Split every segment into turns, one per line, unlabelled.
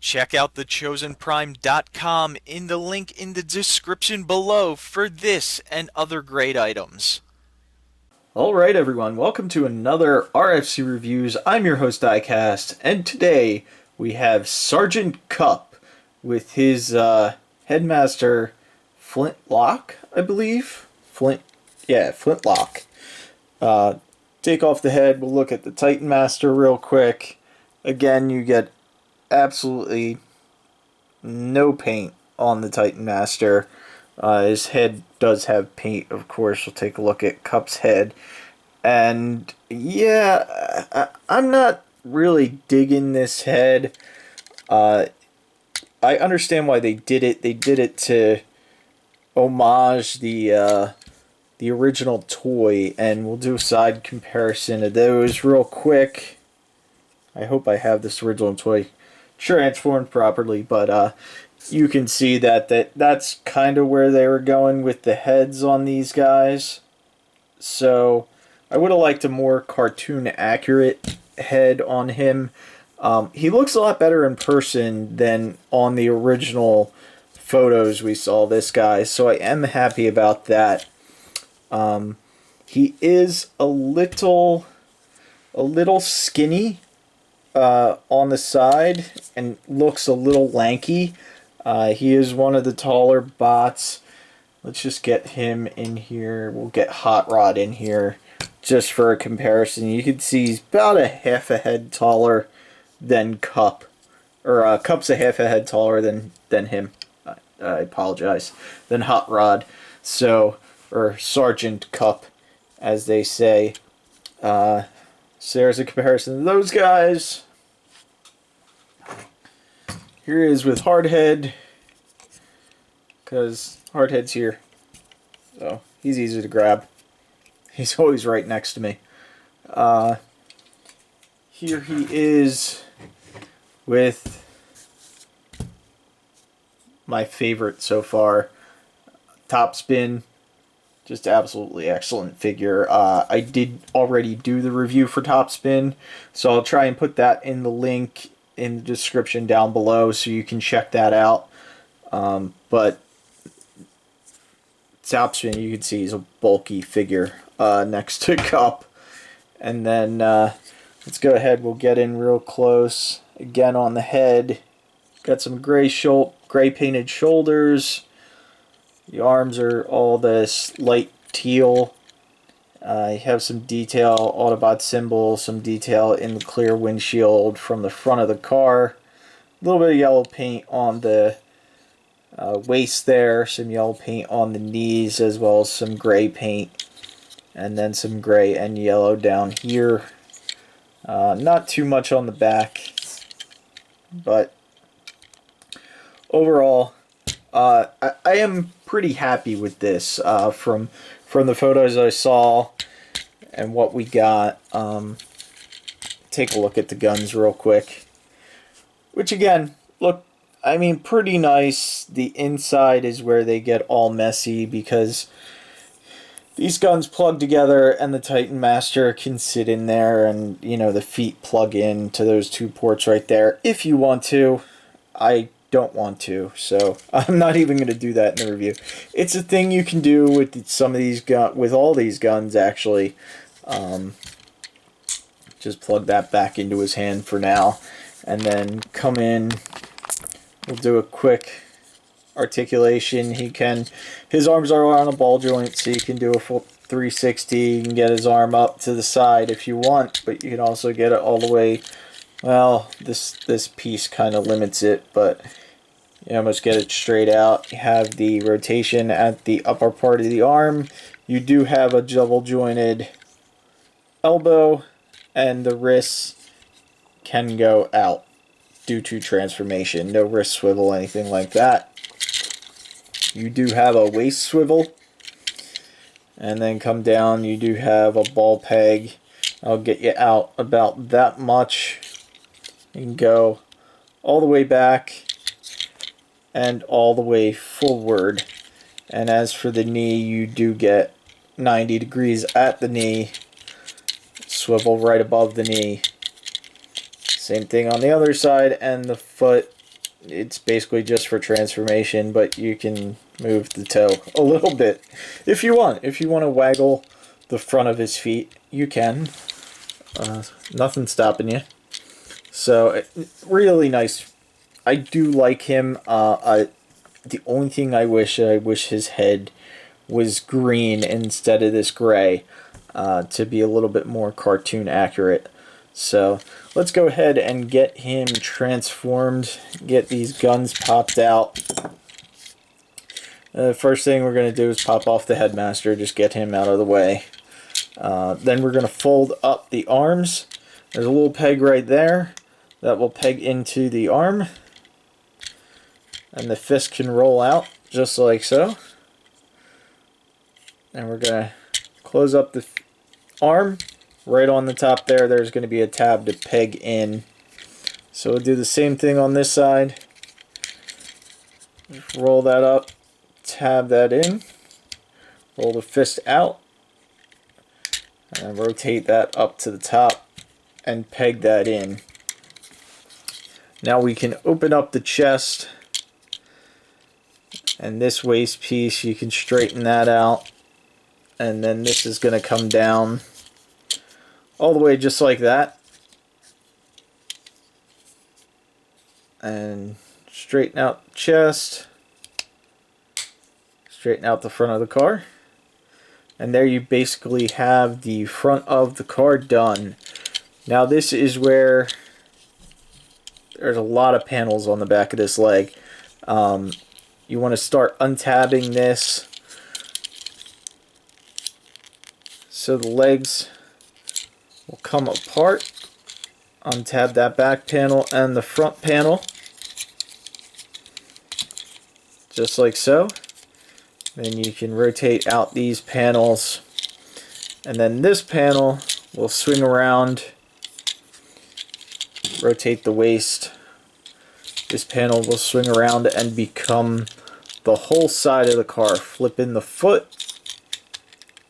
Check out thechosenprime.com in the link in the description below for this and other great items.
Alright everyone, welcome to another RFC Reviews. I'm your host Diecast, and today we have Sergeant Cup with his Headmaster Flintlock, I believe? Flintlock. Take off the head, we'll look at the Titan Master real quick. Again, you get absolutely no paint on the Titan Master. His head does have paint, of course. We'll take a look at Cup's head. And yeah, I'm not really digging this head. I understand why they did it. They did it to homage the original toy, and we'll do a side comparison of those real quick. I hope I have this original toy transformed properly, but you can see that's kind of where they were going with the heads on these guys. So I would have liked a more cartoon accurate head on him. He looks a lot better in person than on the original photos we saw this guy, so I am happy about that. He is a little skinny on the side and looks a little lanky. He is one of the taller bots. Let's just get him in here. We'll get Hot Rod in here just for a comparison. You can see he's about a half a head taller than Cup. Or Cup's a half a head taller than him. I apologize. Than Hot Rod. So, or Sergeant Cup, as they say. So there's a comparison to those guys. Here he is with Hardhead, because Hardhead's here, so he's easy to grab. He's always right next to me. Here he is with my favorite so far, Topspin. Just absolutely excellent figure. I did already do the review for Topspin, so I'll try and put that in the link in the description down below so you can check that out. But Topspin, you can see he's a bulky figure next to Cup. And then let's go ahead, we'll get in real close. Again on the head, got some gray painted shoulders. The arms are all this light teal. You have some detail, Autobot symbol, some detail in the clear windshield from the front of the car. A little bit of yellow paint on the waist there, some yellow paint on the knees, as well as some gray paint. And then some gray and yellow down here. Not too much on the back, but overall, I am pretty happy with this from the photos I saw and what we got. Take a look at the guns real quick, which again look, I mean, pretty nice. The inside is where they get all messy because these guns plug together and the Titan Master can sit in there, and you know, the feet plug in to those two ports right there if you want to. I don't want to, so I'm not even going to do that in the review. It's a thing you can do with some of these with all these guns actually. Just plug that back into his hand for now, and then come in. We'll do a quick articulation. His arms are on a ball joint, so you can do a full 360. You can get his arm up to the side if you want, but you can also get it all the way. Well, this piece kind of limits it, but you almost get it straight out. You have the rotation at the upper part of the arm. You do have a double jointed elbow, and the wrists can go out due to transformation. No wrist swivel, anything like that. You do have a waist swivel, and then come down, you do have a ball peg. I'll get you out about that much. You can go all the way back and all the way forward. And as for the knee, you do get 90 degrees at the knee, swivel right above the knee. Same thing on the other side, and the foot it's basically just for transformation, but you can move the toe a little bit if you want. If you want to waggle the front of his feet, you can. Nothing's stopping you. So, really nice. I do like him. The only thing I wish his head was green instead of this gray, to be a little bit more cartoon accurate. So let's go ahead and get him transformed, get these guns popped out. First thing we're going to do is pop off the Headmaster, just get him out of the way. Then we're going to fold up the arms. There's a little peg right there that will peg into the arm. And the fist can roll out just like so. And we're going to close up the arm. Right on the top there, there's going to be a tab to peg in. So we'll do the same thing on this side. Just roll that up, tab that in, roll the fist out, and rotate that up to the top and peg that in. Now we can open up the chest, and this waist piece, you can straighten that out, and then this is going to come down all the way just like that, and straighten out the chest, straighten out the front of the car, and there you basically have the front of the car done. Now this is where there's a lot of panels on the back of this leg. You want to start untabbing this so the legs will come apart. Untab that back panel and the front panel, just like so. Then you can rotate out these panels, and then this panel will swing around, rotate the waist. This panel will swing around and become the whole side of the car. Flip in the foot,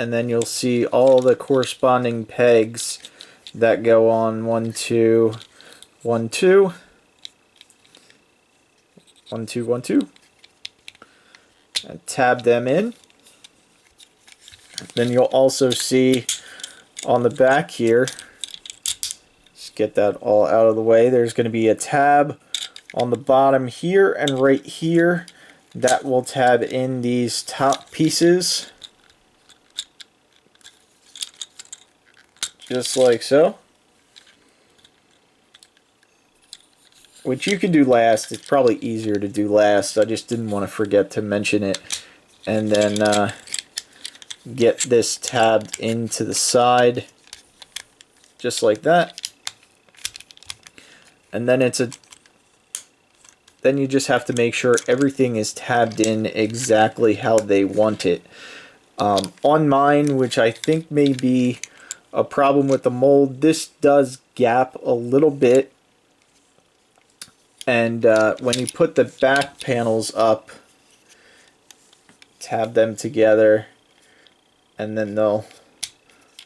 and then you'll see all the corresponding pegs that go on 1, 2, 1, 2, 1, 2, 1, 2, and tab them in. Then you'll also see on the back here, just get that all out of the way, there's going to be a tab on the bottom here and right here that will tab in these top pieces, just like so. Which you can do last. It's probably easier to do last. I just didn't want to forget to mention it. And then get this tabbed into the side, just like that. And then then you just have to make sure everything is tabbed in exactly how they want it. On mine, which I think may be a problem with the mold, this does gap a little bit, and when you put the back panels up, tab them together, and then they'll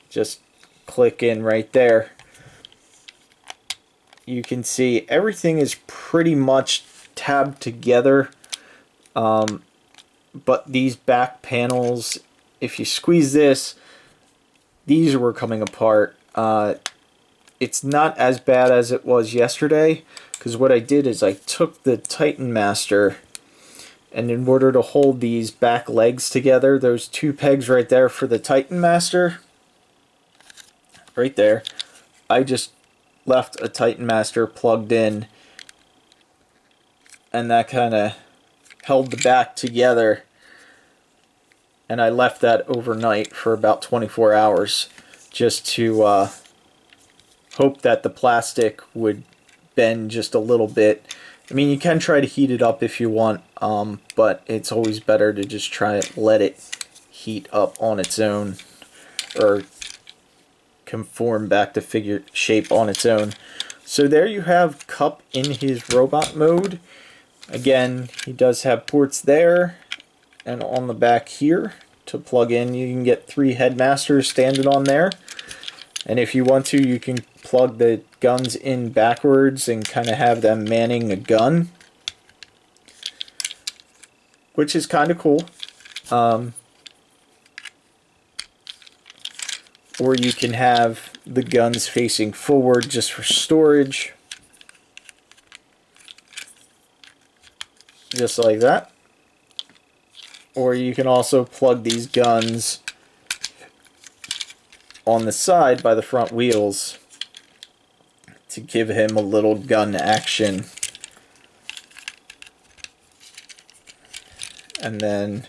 just click in right there. You can see everything is pretty much tabbed together, but these back panels, if you squeeze this, these were coming apart. It's not as bad as it was yesterday, because what I did is I took the Titanmaster, and in order to hold these back legs together, those two pegs right there for the Titanmaster, right there, I just left a Titanmaster plugged in, and that kind of held the back together, and I left that overnight for about 24 hours just to hope that the plastic would bend just a little bit. I mean, you can try to heat it up if you want, but it's always better to just try and let it heat up on its own, or conform back to figure shape on its own. So there you have Cup in his robot mode. Again, he does have ports there and on the back here to plug in. You can get 3 Headmasters standing on there, and if you want to, you can plug the guns in backwards and kind of have them manning a gun. which is kind of cool. Or you can have the guns facing forward just for storage. Just like that. Or you can also plug these guns on the side by the front wheels to give him a little gun action. And then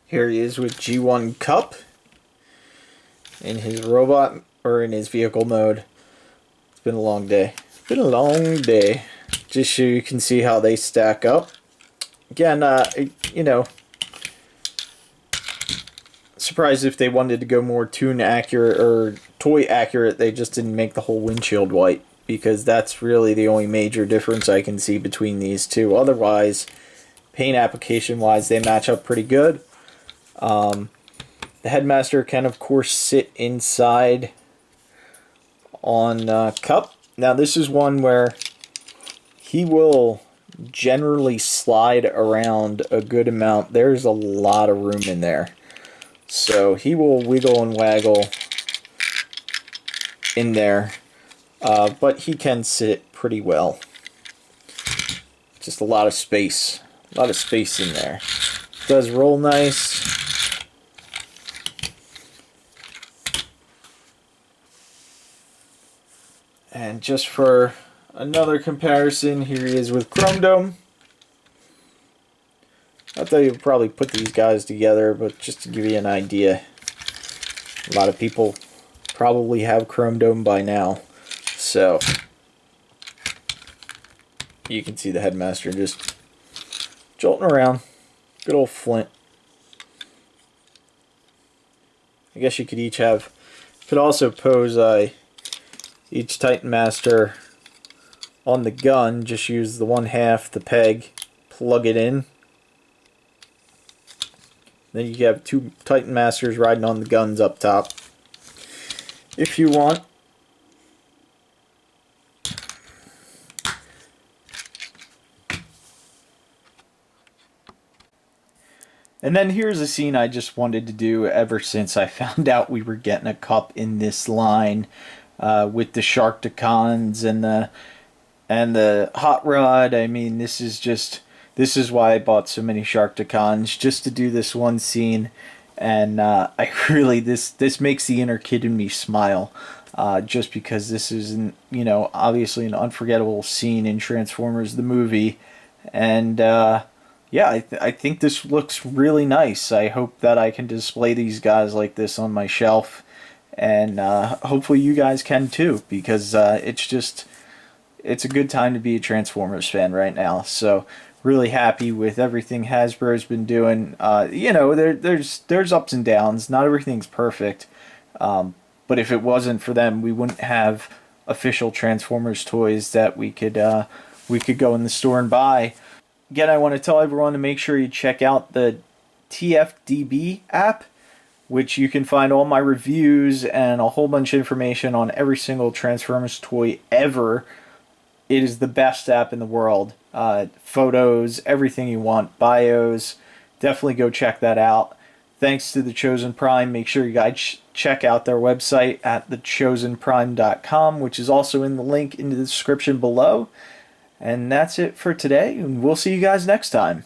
here he is with G1 Cup in his robot, or in his vehicle mode. It's been a long day. It's been a long day. Just so you can see how they stack up. Again, you know, surprised if they wanted to go more toon accurate or toy accurate, they just didn't make the whole windshield white, because that's really the only major difference I can see between these two. Otherwise, paint application wise, they match up pretty good. The Headmaster can of course sit inside on Cup. Now this is one where he will generally slide around a good amount. There's a lot of room in there. So he will wiggle and waggle in there. But he can sit pretty well. Just a lot of space. A lot of space in there. Does roll nice. And just for another comparison, here he is with Chrome Dome. I thought you'd probably put these guys together, but just to give you an idea, a lot of people probably have Chrome Dome by now. So you can see the Headmaster just jolting around. Good old Flint. I guess you could each have, could also pose each Titan Master on the gun. Just use the 1/2, the peg, plug it in. Then you have two Titan Masters riding on the guns up top, if you want. And then here's a scene I just wanted to do ever since I found out we were getting a Cup in this line, with the Sharkticons and the Hot Rod. I mean, this is why I bought so many Sharkticons, just to do this one scene. And I really, this makes the inner kid in me smile, just because this is, you know, obviously an unforgettable scene in Transformers the movie. And yeah, I think this looks really nice. I hope that I can display these guys like this on my shelf, and hopefully you guys can too, because it's a good time to be a Transformers fan right now. So really happy with everything Hasbro's been doing. You know, there's ups and downs. Not everything's perfect, but if it wasn't for them, we wouldn't have official Transformers toys that we could go in the store and buy. Again, I want to tell everyone to make sure you check out the TFDB app, which you can find all my reviews and a whole bunch of information on every single Transformers toy ever. It is the best app in the world. Photos, everything you want, bios. Definitely go check that out. Thanks to The Chosen Prime. Make sure you guys check out their website at thechosenprime.com, which is also in the link in the description below. And that's it for today, and we'll see you guys next time.